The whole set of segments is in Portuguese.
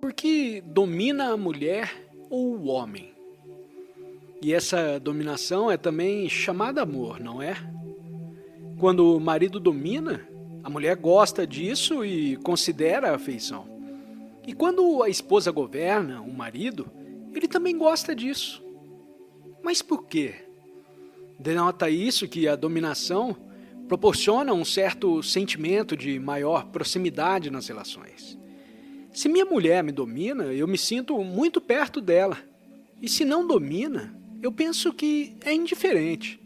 Por que domina a mulher ou o homem? E essa dominação é também chamada amor, não é? Quando o marido domina, a mulher gosta disso e considera a afeição. E quando a esposa governa o marido, ele também gosta disso. Mas por quê? Denota isso que a dominação proporciona um certo sentimento de maior proximidade nas relações. Se minha mulher me domina, eu me sinto muito perto dela. E se não domina, eu penso que é indiferente.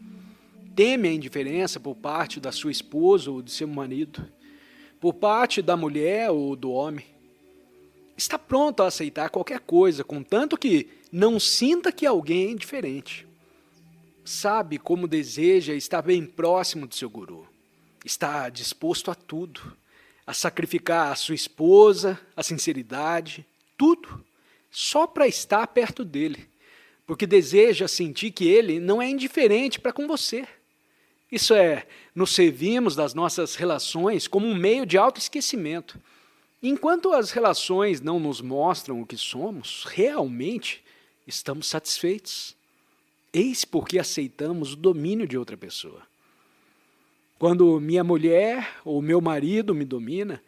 Teme a indiferença por parte da sua esposa ou de seu marido, por parte da mulher ou do homem. Está pronto a aceitar qualquer coisa, contanto que não sinta que alguém é indiferente. Sabe como deseja estar bem próximo do seu guru. Está disposto a tudo, a sacrificar a sua esposa, a sinceridade, tudo, só para estar perto dele, porque deseja sentir que ele não é indiferente para com você. Isso é, nos servimos das nossas relações como um meio de autoesquecimento. Enquanto as relações não nos mostram o que somos, realmente estamos satisfeitos. Eis porque aceitamos o domínio de outra pessoa. Quando minha mulher ou meu marido me domina,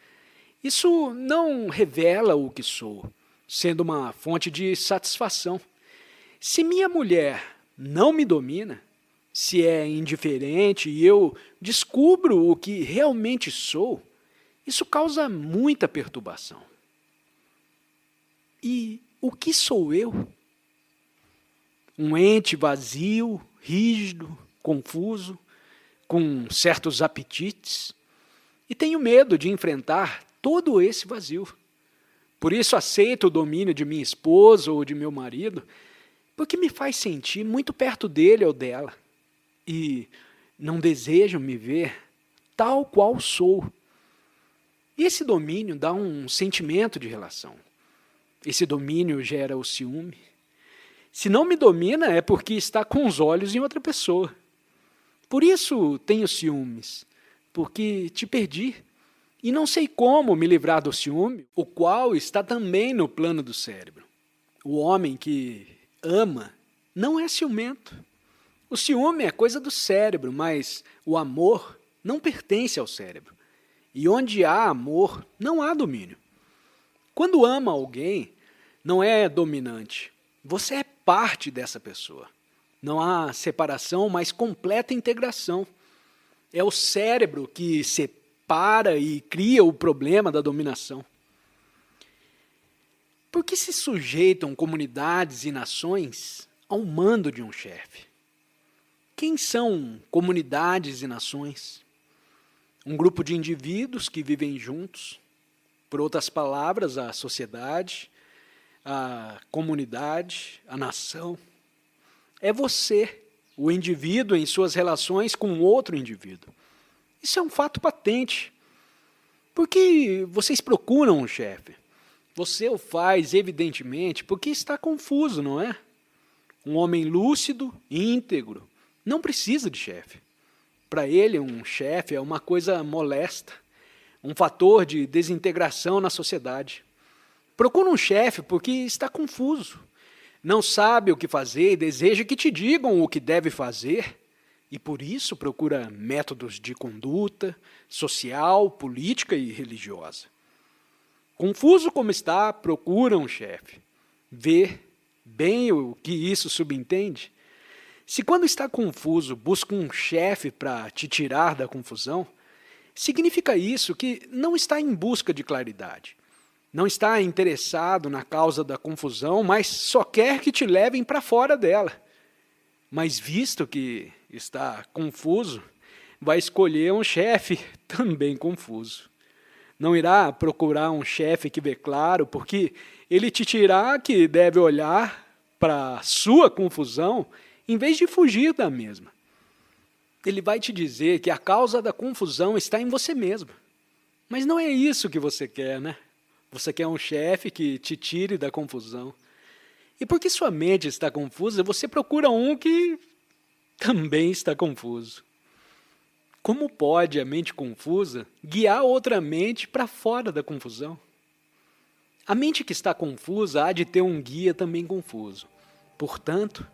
isso não revela o que sou, sendo uma fonte de satisfação. Se minha mulher não me domina, se é indiferente e eu descubro o que realmente sou, isso causa muita perturbação. E o que sou eu? Um ente vazio, rígido, confuso, com certos apetites, e tenho medo de enfrentar todo esse vazio. Por isso aceito o domínio de minha esposa ou de meu marido, porque me faz sentir muito perto dele ou dela, e não desejo me ver tal qual sou. E esse domínio dá um sentimento de relação. Esse domínio gera o ciúme. Se não me domina é porque está com os olhos em outra pessoa. Por isso tenho ciúmes, porque te perdi. E não sei como me livrar do ciúme, o qual está também no plano do cérebro. O homem que ama não é ciumento. O ciúme é coisa do cérebro, mas o amor não pertence ao cérebro. E onde há amor, não há domínio. Quando ama alguém, não é dominante. Você é parte dessa pessoa. Não há separação, mas completa integração. É o cérebro que separa e cria o problema da dominação. Por que se sujeitam comunidades e nações ao mando de um chefe? Quem são comunidades e nações? Um grupo de indivíduos que vivem juntos. Por outras palavras, a sociedade, a comunidade, a nação. É você, o indivíduo em suas relações com outro indivíduo. Isso é um fato patente. Por que vocês procuram um chefe? Você o faz, evidentemente, porque está confuso, não é? Um homem lúcido, íntegro, não precisa de chefe. Para ele, um chefe é uma coisa molesta, um fator de desintegração na sociedade. Procura um chefe porque está confuso, não sabe o que fazer e deseja que te digam o que deve fazer, e por isso procura métodos de conduta social, política e religiosa. Confuso como está, procura um chefe. Vê bem o que isso subentende. Se quando está confuso busca um chefe para te tirar da confusão, significa isso que não está em busca de claridade. Não está interessado na causa da confusão, mas só quer que te levem para fora dela. Mas visto que está confuso, vai escolher um chefe também confuso. Não irá procurar um chefe que vê claro, porque ele te dirá que deve olhar para a sua confusão em vez de fugir da mesma. Ele vai te dizer que a causa da confusão está em você mesmo. Mas não é isso que você quer, né? Você quer um chefe que te tire da confusão. E porque sua mente está confusa, você procura um que também está confuso. Como pode a mente confusa guiar outra mente para fora da confusão? A mente que está confusa há de ter um guia também confuso. Portanto,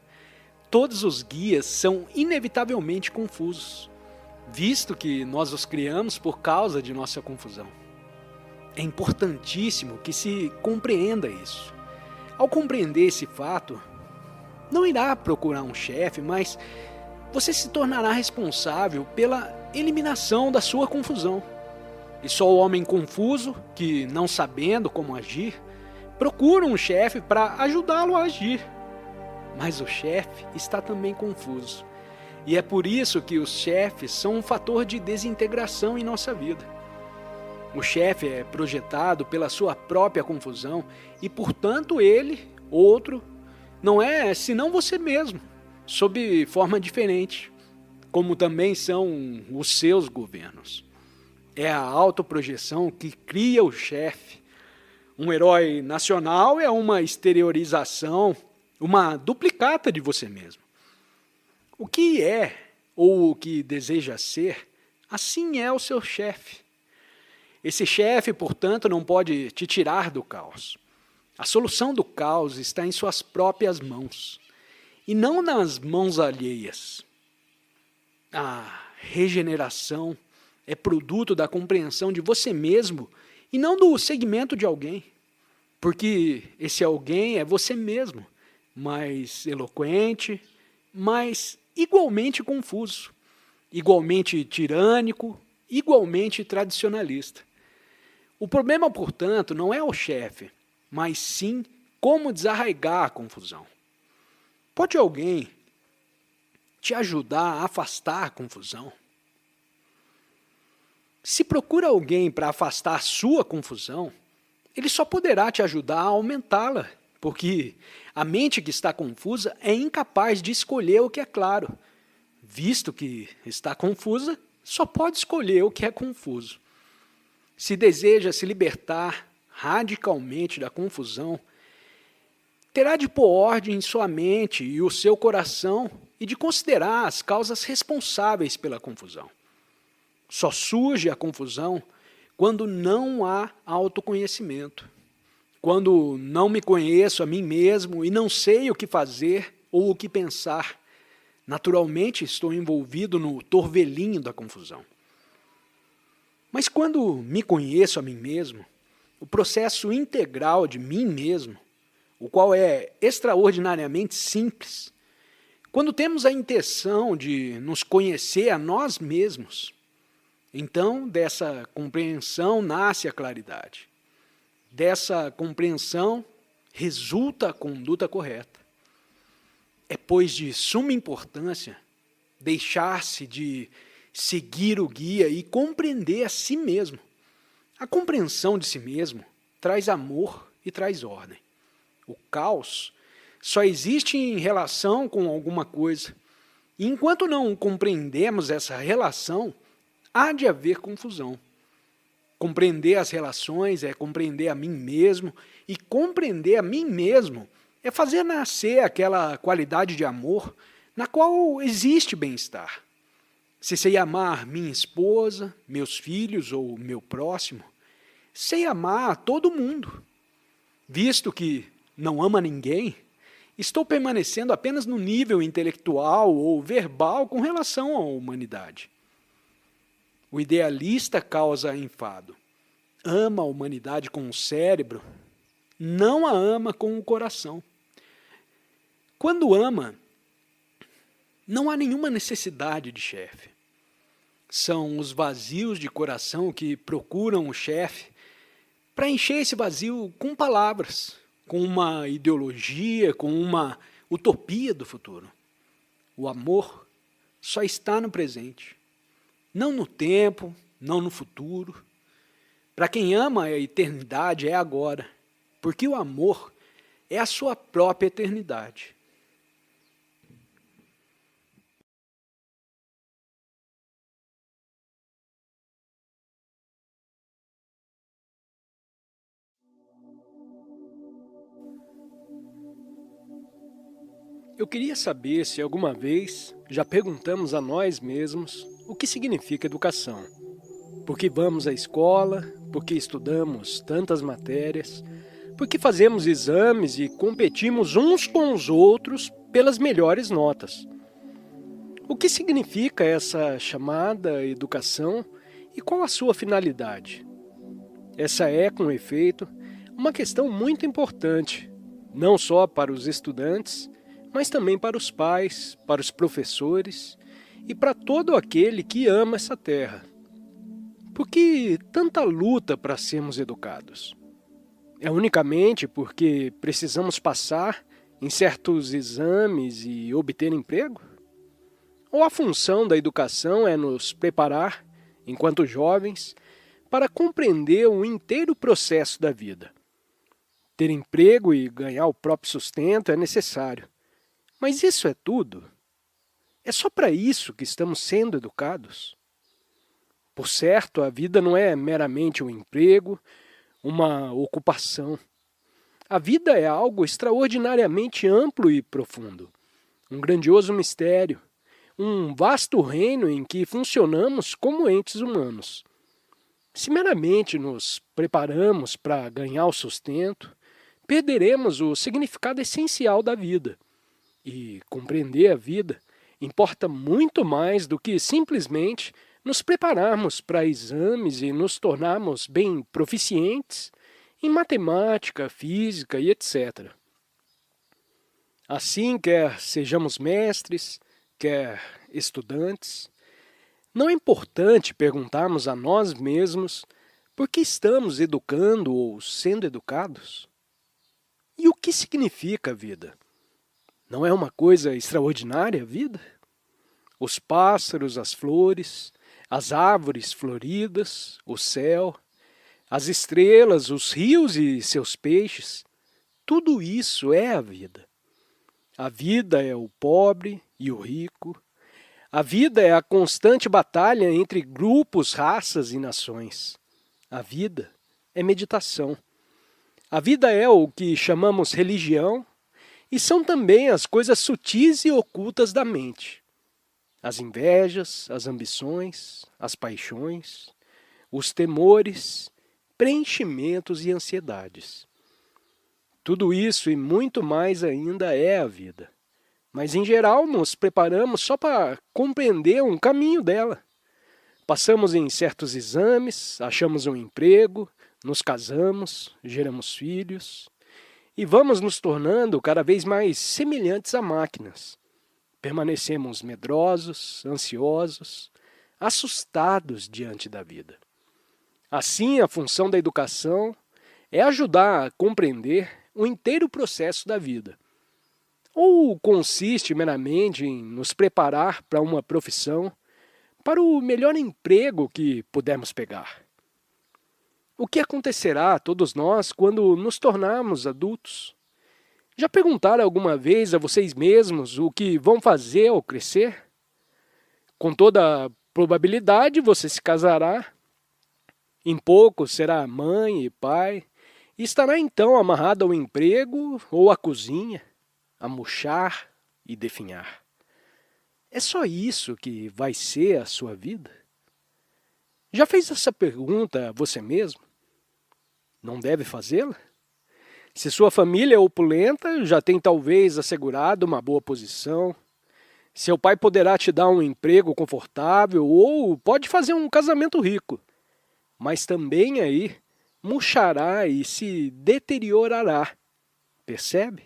todos os guias são inevitavelmente confusos, visto que nós os criamos por causa de nossa confusão. É importantíssimo que se compreenda isso. Ao compreender esse fato, não irá procurar um chefe, mas você se tornará responsável pela eliminação da sua confusão. E só o homem confuso, que não sabendo como agir, procura um chefe para ajudá-lo a agir. Mas o chefe está também confuso. E é por isso que os chefes são um fator de desintegração em nossa vida. O chefe é projetado pela sua própria confusão e, portanto, ele, outro, não é senão você mesmo, sob forma diferente, como também são os seus governos. É a autoprojeção que cria o chefe. Um herói nacional é uma exteriorização, uma duplicata de você mesmo. O que é ou o que deseja ser, assim é o seu chefe. Esse chefe, portanto, não pode te tirar do caos. A solução do caos está em suas próprias mãos, e não nas mãos alheias. A regeneração é produto da compreensão de você mesmo e não do segmento de alguém, porque esse alguém é você mesmo, mais eloquente, mas igualmente confuso, igualmente tirânico, igualmente tradicionalista. O problema, portanto, não é o chefe, mas sim como desarraigar a confusão. Pode alguém te ajudar a afastar a confusão? Se procura alguém para afastar a sua confusão, ele só poderá te ajudar a aumentá-la, porque a mente que está confusa é incapaz de escolher o que é claro. Visto que está confusa, só pode escolher o que é confuso. Se deseja se libertar radicalmente da confusão, terá de pôr ordem em sua mente e o seu coração e de considerar as causas responsáveis pela confusão. Só surge a confusão quando não há autoconhecimento, quando não me conheço a mim mesmo e não sei o que fazer ou o que pensar. Naturalmente estou envolvido no torvelinho da confusão. Mas quando me conheço a mim mesmo, o processo integral de mim mesmo, o qual é extraordinariamente simples, quando temos a intenção de nos conhecer a nós mesmos, então dessa compreensão nasce a claridade. Dessa compreensão resulta a conduta correta. É, pois, de suma importância deixar-se de seguir o guia e compreender a si mesmo. A compreensão de si mesmo traz amor e traz ordem. O caos só existe em relação com alguma coisa. E enquanto não compreendemos essa relação, há de haver confusão. Compreender as relações é compreender a mim mesmo, e compreender a mim mesmo é fazer nascer aquela qualidade de amor na qual existe bem-estar. Se sei amar minha esposa, meus filhos ou meu próximo, sei amar todo mundo. Visto que não ama ninguém, estou permanecendo apenas no nível intelectual ou verbal com relação à humanidade. O idealista causa enfado. Ama a humanidade com o cérebro, não a ama com o coração. Quando ama, não há nenhuma necessidade de chefe. São os vazios de coração que procuram o chefe para encher esse vazio com palavras, com uma ideologia, com uma utopia do futuro. O amor só está no presente, não no tempo, não no futuro. Para quem ama, a eternidade é agora, porque o amor é a sua própria eternidade. Eu queria saber se alguma vez já perguntamos a nós mesmos o que significa educação. Por que vamos à escola? Por que estudamos tantas matérias? porque fazemos exames e competimos uns com os outros pelas melhores notas. O que significa essa chamada educação e qual a sua finalidade? Essa é, com efeito, uma questão muito importante, não só para os estudantes, mas também para os pais, para os professores e para todo aquele que ama essa terra. Por que tanta luta para sermos educados? É unicamente porque precisamos passar em certos exames e obter emprego? Ou a função da educação é nos preparar, enquanto jovens, para compreender o inteiro processo da vida? Ter emprego e ganhar o próprio sustento é necessário. Mas isso é tudo? É só para isso que estamos sendo educados? Por certo, a vida não é meramente um emprego, uma ocupação. A vida é algo extraordinariamente amplo e profundo, um grandioso mistério, um vasto reino em que funcionamos como entes humanos. Se meramente nos preparamos para ganhar o sustento, perderemos o significado essencial da vida. E compreender a vida importa muito mais do que simplesmente nos prepararmos para exames e nos tornarmos bem proficientes em matemática, física e etc. Assim, quer sejamos mestres, quer estudantes, não é importante perguntarmos a nós mesmos por que estamos educando ou sendo educados? E o que significa a vida? Não é uma coisa extraordinária a vida? Os pássaros, as flores, as árvores floridas, o céu, as estrelas, os rios e seus peixes, tudo isso é a vida. A vida é o pobre e o rico. A vida é a constante batalha entre grupos, raças e nações. A vida é meditação. A vida é o que chamamos religião e são também as coisas sutis e ocultas da mente. As invejas, as ambições, as paixões, os temores, preenchimentos e ansiedades. Tudo isso e muito mais ainda é a vida. Mas, em geral, nos preparamos só para compreender um caminho dela. Passamos em certos exames, achamos um emprego, nos casamos, geramos filhos e vamos nos tornando cada vez mais semelhantes a máquinas. Permanecemos medrosos, ansiosos, assustados diante da vida. Assim, a função da educação é ajudar a compreender o inteiro processo da vida. Ou consiste meramente em nos preparar para uma profissão, para o melhor emprego que pudermos pegar? O que acontecerá a todos nós quando nos tornarmos adultos? Já perguntaram alguma vez a vocês mesmos o que vão fazer ao crescer? Com toda probabilidade você se casará, em pouco será mãe e pai, e estará então amarrado ao emprego ou à cozinha, a murchar e definhar. É só isso que vai ser a sua vida? Já fez essa pergunta a você mesmo? Não deve fazê-la? Se sua família é opulenta, já tem talvez assegurado uma boa posição. Seu pai poderá te dar um emprego confortável ou pode fazer um casamento rico. Mas também aí murchará e se deteriorará. Percebe?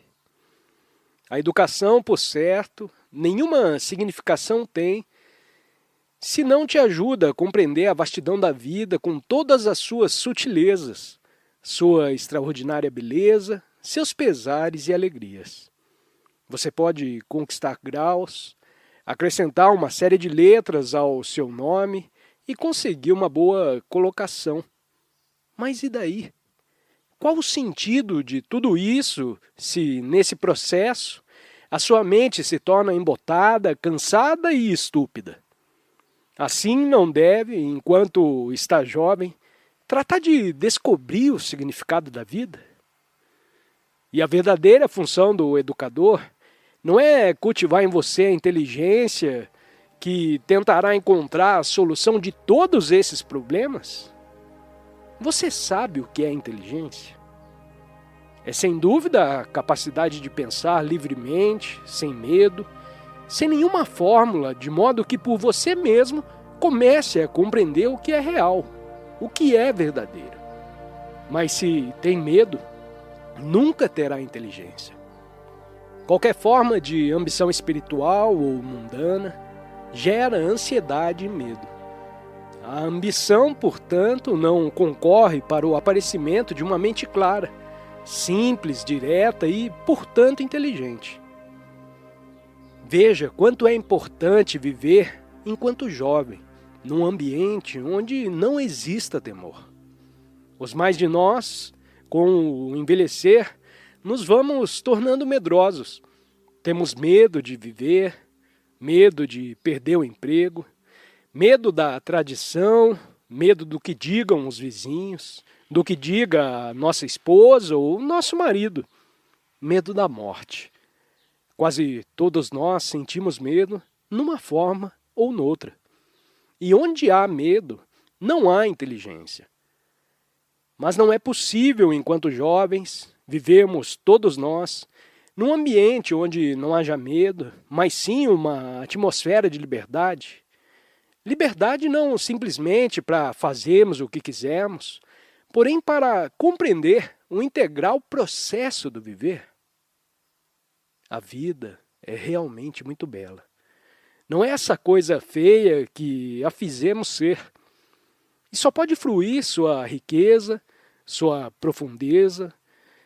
A educação, por certo, nenhuma significação tem se não te ajuda a compreender a vastidão da vida com todas as suas sutilezas, sua extraordinária beleza, seus pesares e alegrias. Você pode conquistar graus, acrescentar uma série de letras ao seu nome e conseguir uma boa colocação. Mas e daí? Qual o sentido de tudo isso se, nesse processo, a sua mente se torna embotada, cansada e estúpida? Assim não deve, enquanto está jovem, tratar de descobrir o significado da vida? E a verdadeira função do educador não é cultivar em você a inteligência que tentará encontrar a solução de todos esses problemas? Você sabe o que é inteligência? É sem dúvida a capacidade de pensar livremente, sem medo, sem nenhuma fórmula, de modo que por você mesmo comece a compreender o que é real, o que é verdadeiro. Mas se tem medo, nunca terá inteligência. Qualquer forma de ambição espiritual ou mundana gera ansiedade e medo. A ambição, portanto, não concorre para o aparecimento de uma mente clara, simples, direta e, portanto, inteligente. Veja quanto é importante viver enquanto jovem, num ambiente onde não exista temor. Os mais de nós, com o envelhecer, nos vamos tornando medrosos. Temos medo de viver, medo de perder o emprego, medo da tradição, medo do que digam os vizinhos, do que diga a nossa esposa ou nosso marido, medo da morte. Quase todos nós sentimos medo numa forma ou noutra. E onde há medo, não há inteligência. Mas não é possível, enquanto jovens, vivermos todos nós num ambiente onde não haja medo, mas sim uma atmosfera de liberdade. Liberdade não simplesmente para fazermos o que quisermos, porém para compreender o integral processo do viver. A vida é realmente muito bela. Não é essa coisa feia que a fizemos ser. E só pode fruir sua riqueza, sua profundeza,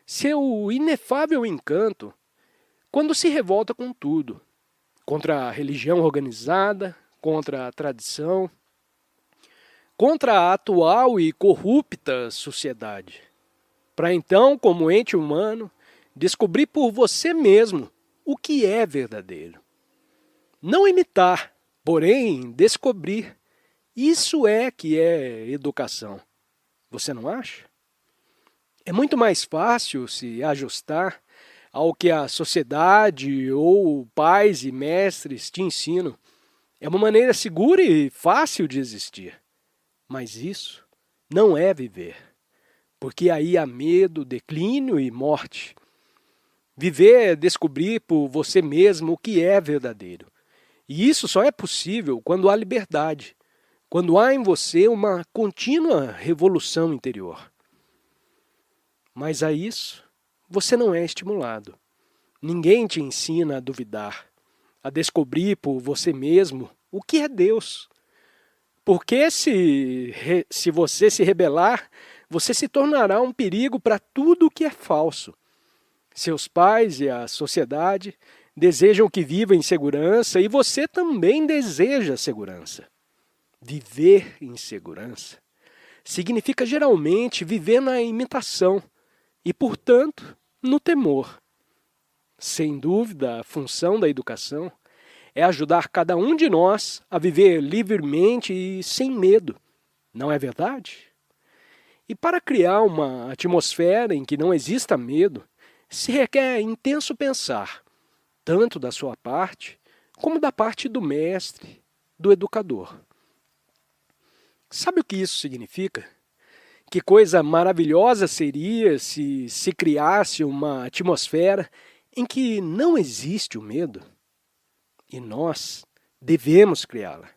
seu inefável encanto, quando se revolta com tudo, contra a religião organizada, contra a tradição, contra a atual e corrupta sociedade. Para então, como ente humano, descobrir por você mesmo o que é verdadeiro. Não imitar, porém descobrir. Isso é que é educação. Você não acha? É muito mais fácil se ajustar ao que a sociedade ou pais e mestres te ensinam. É uma maneira segura e fácil de existir. Mas isso não é viver, porque aí há medo, declínio e morte. Viver é descobrir por você mesmo o que é verdadeiro. E isso só é possível quando há liberdade, quando há em você uma contínua revolução interior. Mas a isso você não é estimulado. Ninguém te ensina a duvidar, a descobrir por você mesmo o que é Deus. Porque se você se rebelar, você se tornará um perigo para tudo o que é falso. Seus pais e a sociedade desejam que viva em segurança e você também deseja segurança. Viver em segurança significa geralmente viver na imitação e, portanto, no temor. Sem dúvida, a função da educação é ajudar cada um de nós a viver livremente e sem medo. Não é verdade? E para criar uma atmosfera em que não exista medo, se requer intenso pensar, tanto da sua parte, como da parte do mestre, do educador. Sabe o que isso significa? Que coisa maravilhosa seria se criasse uma atmosfera em que não existe o medo? E nós devemos criá-la,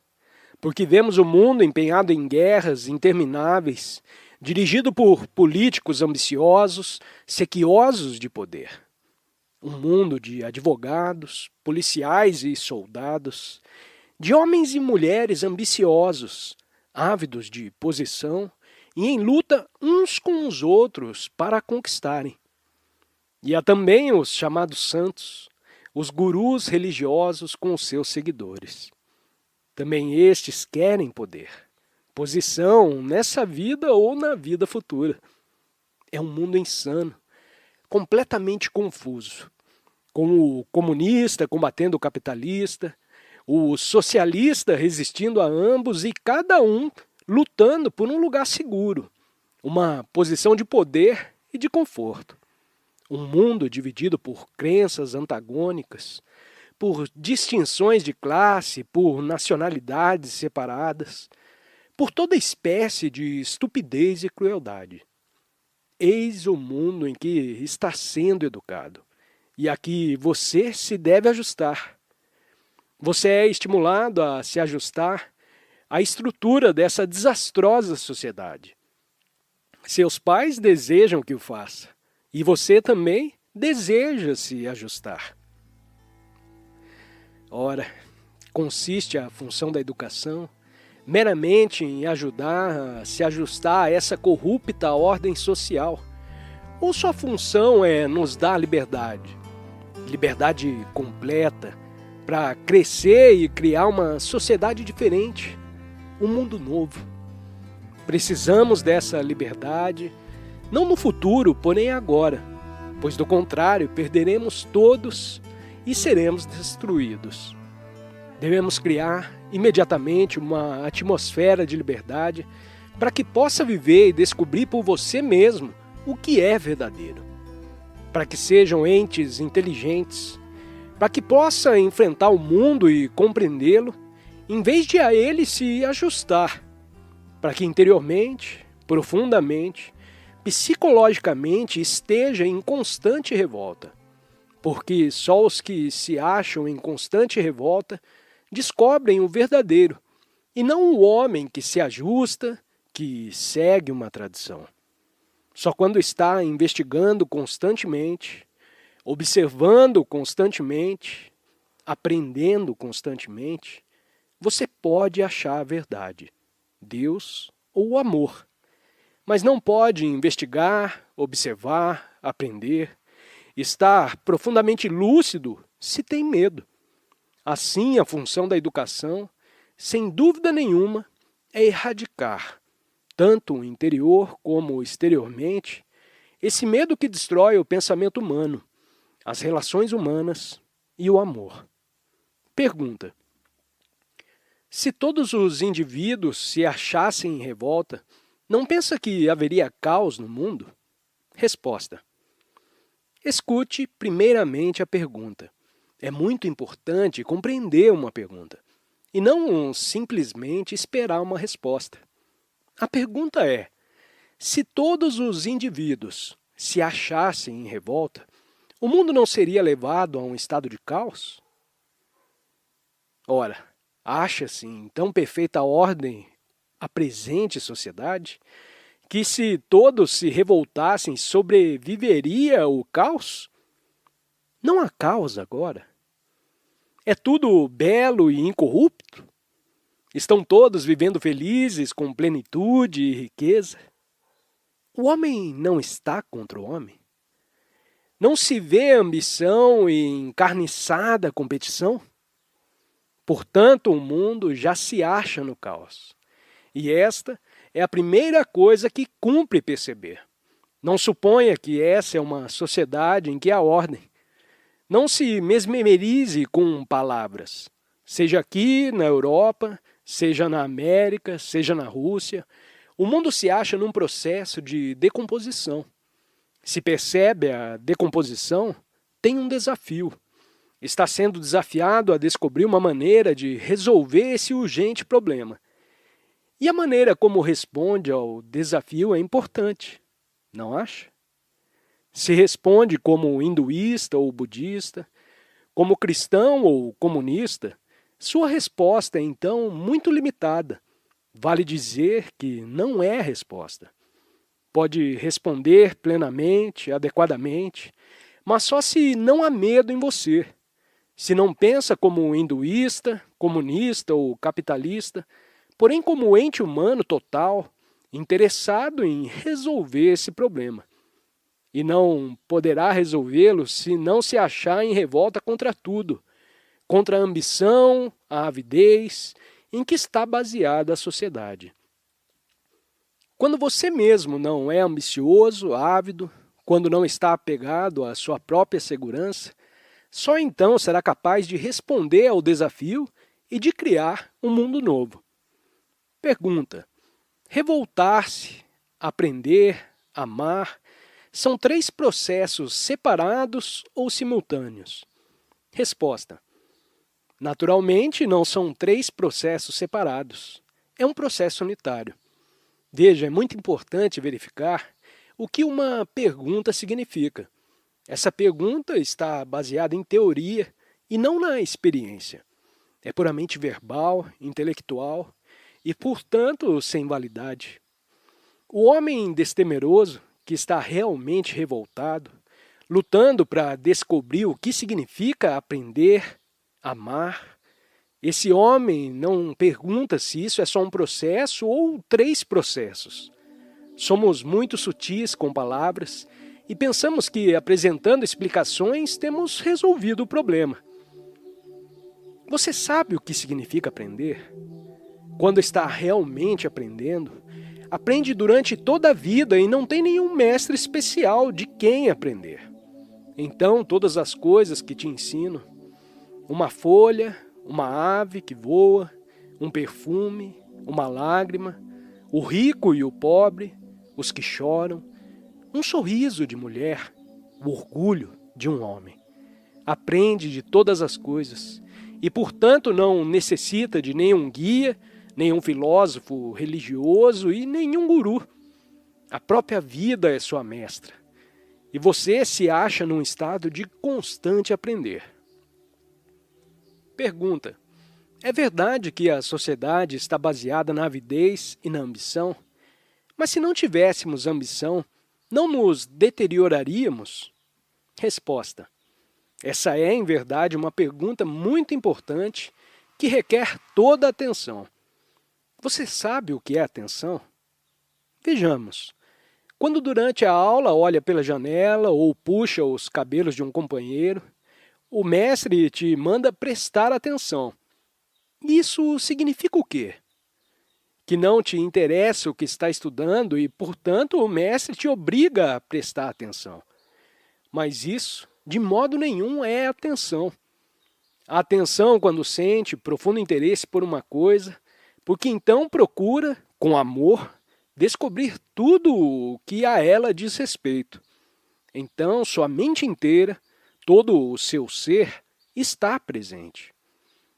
porque vemos o mundo empenhado em guerras intermináveis, dirigido por políticos ambiciosos, sequiosos de poder. Um mundo de advogados, policiais e soldados, de homens e mulheres ambiciosos, ávidos de posição e em luta uns com os outros para a conquistarem. E há também os chamados santos, os gurus religiosos com os seus seguidores. Também estes querem poder, posição nessa vida ou na vida futura. É um mundo insano, completamente confuso, com o comunista combatendo o capitalista, o socialista resistindo a ambos e cada um lutando por um lugar seguro, uma posição de poder e de conforto. Um mundo dividido por crenças antagônicas, por distinções de classe, por nacionalidades separadas, por toda espécie de estupidez e crueldade. Eis o mundo em que está sendo educado, e aqui você se deve ajustar. Você é estimulado a se ajustar à estrutura dessa desastrosa sociedade. Seus pais desejam que o faça, e você também deseja se ajustar. Ora, consiste a função da educação meramente em ajudar a se ajustar a essa corrupta ordem social? Ou sua função é nos dar liberdade? Liberdade completa para crescer e criar uma sociedade diferente, um mundo novo. Precisamos dessa liberdade, não no futuro, porém agora, pois do contrário perderemos todos e seremos destruídos. Devemos criar imediatamente uma atmosfera de liberdade para que possa viver e descobrir por você mesmo o que é verdadeiro. Para que sejam entes inteligentes, para que possa enfrentar o mundo e compreendê-lo, em vez de a ele se ajustar, para que interiormente, profundamente, psicologicamente esteja em constante revolta. Porque só os que se acham em constante revolta descobrem o verdadeiro, e não o homem que se ajusta, que segue uma tradição. Só quando está investigando constantemente, observando constantemente, aprendendo constantemente, você pode achar a verdade, Deus ou o amor. Mas não pode investigar, observar, aprender, estar profundamente lúcido se tem medo. Assim, a função da educação, sem dúvida nenhuma, é erradicar, tanto interior como exteriormente, esse medo que destrói o pensamento humano, as relações humanas e o amor. Pergunta: se todos os indivíduos se achassem em revolta, não pensa que haveria caos no mundo? Resposta: escute primeiramente a pergunta. É muito importante compreender uma pergunta, e não simplesmente esperar uma resposta. A pergunta é: se todos os indivíduos se achassem em revolta, o mundo não seria levado a um estado de caos? Ora, acha-se em tão perfeita ordem a presente sociedade que se todos se revoltassem sobreviveria o caos? Não há caos agora. É tudo belo e incorrupto? Estão todos vivendo felizes, com plenitude e riqueza? O homem não está contra o homem? Não se vê ambição e encarniçada competição? Portanto, o mundo já se acha no caos. E esta é a primeira coisa que cumpre perceber. Não suponha que essa é uma sociedade em que há ordem. Não se mesmerize com palavras. Seja aqui na Europa, seja na América, seja na Rússia, o mundo se acha num processo de decomposição. Se percebe a decomposição, tem um desafio. Está sendo desafiado a descobrir uma maneira de resolver esse urgente problema. E a maneira como responde ao desafio é importante, não acha? Se responde como hinduísta ou budista, como cristão ou comunista, sua resposta é então muito limitada. Vale dizer que não é resposta. Pode responder plenamente, adequadamente, mas só se não há medo em você. Se não pensa como hinduísta, comunista ou capitalista, porém como ente humano total, interessado em resolver esse problema. E não poderá resolvê-lo se não se achar em revolta contra tudo, contra a ambição, a avidez, em que está baseada a sociedade. Quando você mesmo não é ambicioso, ávido, quando não está apegado à sua própria segurança, só então será capaz de responder ao desafio e de criar um mundo novo. Pergunta: revoltar-se, aprender, amar, são 3 processos separados ou simultâneos? Resposta: naturalmente não são 3 processos separados. É um processo unitário. Veja, é muito importante verificar o que uma pergunta significa. Essa pergunta está baseada em teoria e não na experiência. É puramente verbal, intelectual e, portanto, sem validade. O homem destemeroso, que está realmente revoltado, lutando para descobrir o que significa aprender, amar, esse homem não pergunta se isso é só um processo ou 3 processos. Somos muito sutis com palavras e pensamos que, apresentando explicações, temos resolvido o problema. Você sabe o que significa aprender? Quando está realmente aprendendo, aprende durante toda a vida e não tem nenhum mestre especial de quem aprender. Então, todas as coisas que te ensino, uma folha, uma ave que voa, um perfume, uma lágrima, o rico e o pobre, os que choram, um sorriso de mulher, o orgulho de um homem. Aprende de todas as coisas e, portanto, não necessita de nenhum guia, nenhum filósofo religioso e nenhum guru. A própria vida é sua mestra. E você se acha num estado de constante aprender. Pergunta: é verdade que a sociedade está baseada na avidez e na ambição? Mas se não tivéssemos ambição, não nos deterioraríamos? Resposta: essa é, em verdade, uma pergunta muito importante que requer toda a atenção. Você sabe o que é atenção? Vejamos. Quando durante a aula olha pela janela ou puxa os cabelos de um companheiro, o mestre te manda prestar atenção. Isso significa o quê? Que não te interessa o que está estudando e, portanto, o mestre te obriga a prestar atenção. Mas isso, de modo nenhum, é atenção. A atenção quando sente profundo interesse por uma coisa, porque então procura, com amor, descobrir tudo o que a ela diz respeito. Então, sua mente inteira, todo o seu ser, está presente.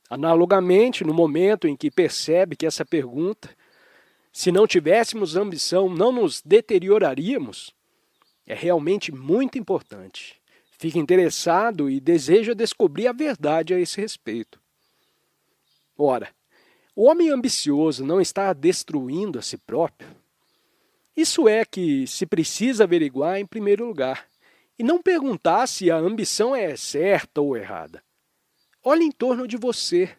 Analogamente, no momento em que percebe que essa pergunta, se não tivéssemos ambição, não nos deterioraríamos, é realmente muito importante. Fica interessado e deseja descobrir a verdade a esse respeito. Ora, o homem ambicioso não está destruindo a si próprio? Isso é que se precisa averiguar em primeiro lugar, e não perguntar se a ambição é certa ou errada. Olhe em torno de você.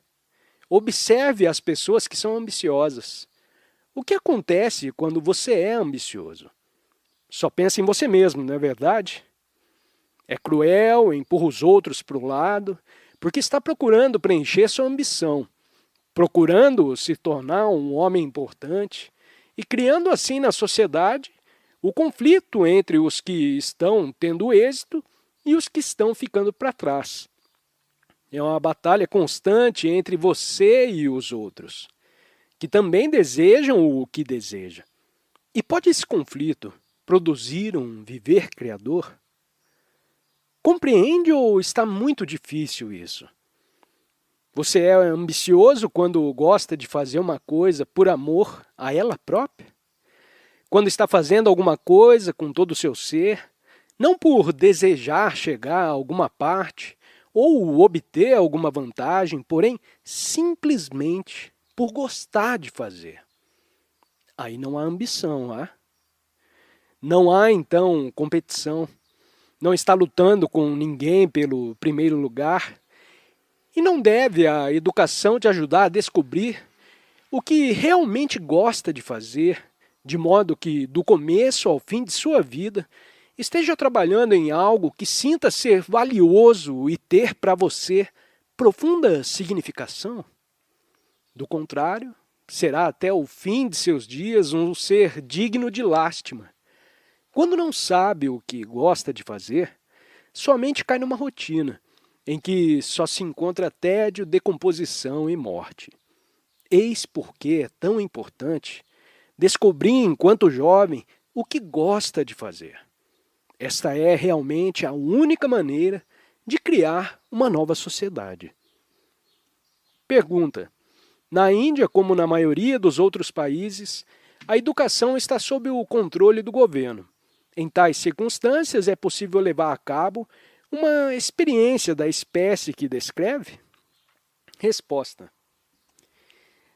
Observe as pessoas que são ambiciosas. O que acontece quando você é ambicioso? Só pensa em você mesmo, não é verdade? É cruel, empurra os outros para o lado, porque está procurando preencher sua ambição, procurando se tornar um homem importante e criando assim na sociedade o conflito entre os que estão tendo êxito e os que estão ficando para trás. É uma batalha constante entre você e os outros, que também desejam o que deseja. E pode esse conflito produzir um viver criador? Compreende ou está muito difícil isso? Você é ambicioso quando gosta de fazer uma coisa por amor a ela própria? Quando está fazendo alguma coisa com todo o seu ser, não por desejar chegar a alguma parte ou obter alguma vantagem, porém simplesmente por gostar de fazer. Aí não há ambição, há? Não há, então, competição. Não está lutando com ninguém pelo primeiro lugar. E não deve a educação te ajudar a descobrir o que realmente gosta de fazer, de modo que, do começo ao fim de sua vida, esteja trabalhando em algo que sinta ser valioso e ter para você profunda significação? Do contrário, será até o fim de seus dias um ser digno de lástima. Quando não sabe o que gosta de fazer, somente cai numa rotina, em que só se encontra tédio, decomposição e morte. Eis por que é tão importante descobrir, enquanto jovem, o que gosta de fazer. Esta é realmente a única maneira de criar uma nova sociedade. Pergunta: na Índia, como na maioria dos outros países, a educação está sob o controle do governo. Em tais circunstâncias, é possível levar a cabo uma experiência da espécie que descreve? Resposta: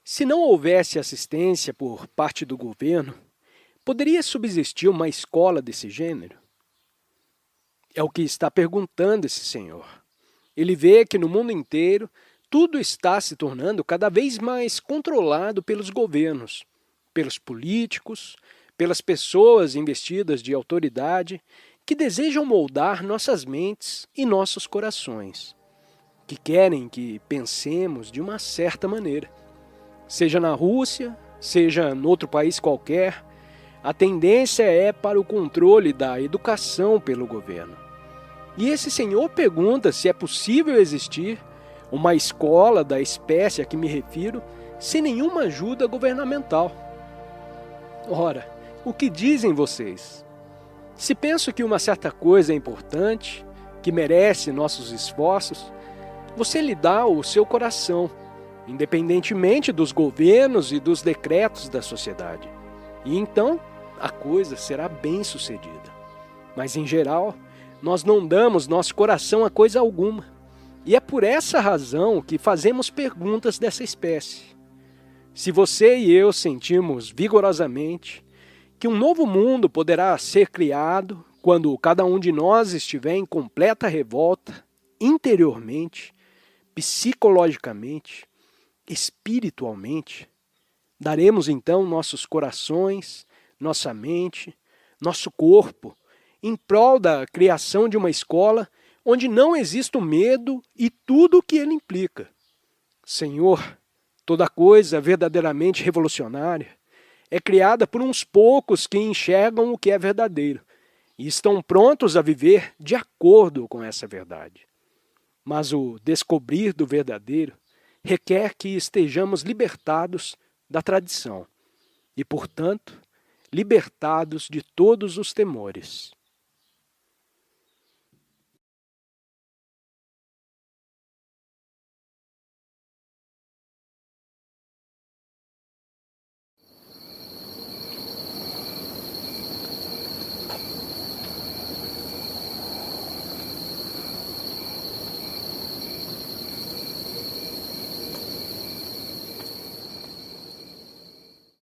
se não houvesse assistência por parte do governo, poderia subsistir uma escola desse gênero? É o que está perguntando esse senhor. Ele vê que no mundo inteiro tudo está se tornando cada vez mais controlado pelos governos, pelos políticos, pelas pessoas investidas de autoridade que desejam moldar nossas mentes e nossos corações, que querem que pensemos de uma certa maneira. Seja na Rússia, seja em outro país qualquer, a tendência é para o controle da educação pelo governo. E esse senhor pergunta se é possível existir uma escola da espécie a que me refiro sem nenhuma ajuda governamental. Ora, o que dizem vocês? Se penso que uma certa coisa é importante, que merece nossos esforços, você lhe dá o seu coração, independentemente dos governos e dos decretos da sociedade. E então, a coisa será bem-sucedida. Mas, em geral, nós não damos nosso coração a coisa alguma. E é por essa razão que fazemos perguntas dessa espécie. Se você e eu sentimos vigorosamente que um novo mundo poderá ser criado quando cada um de nós estiver em completa revolta, interiormente, psicologicamente, espiritualmente, daremos então nossos corações, nossa mente, nosso corpo, em prol da criação de uma escola onde não exista o medo e tudo o que ele implica. Senhor, toda coisa verdadeiramente revolucionária é criada por uns poucos que enxergam o que é verdadeiro e estão prontos a viver de acordo com essa verdade. Mas o descobrir do verdadeiro requer que estejamos libertados da tradição e, portanto, libertados de todos os temores.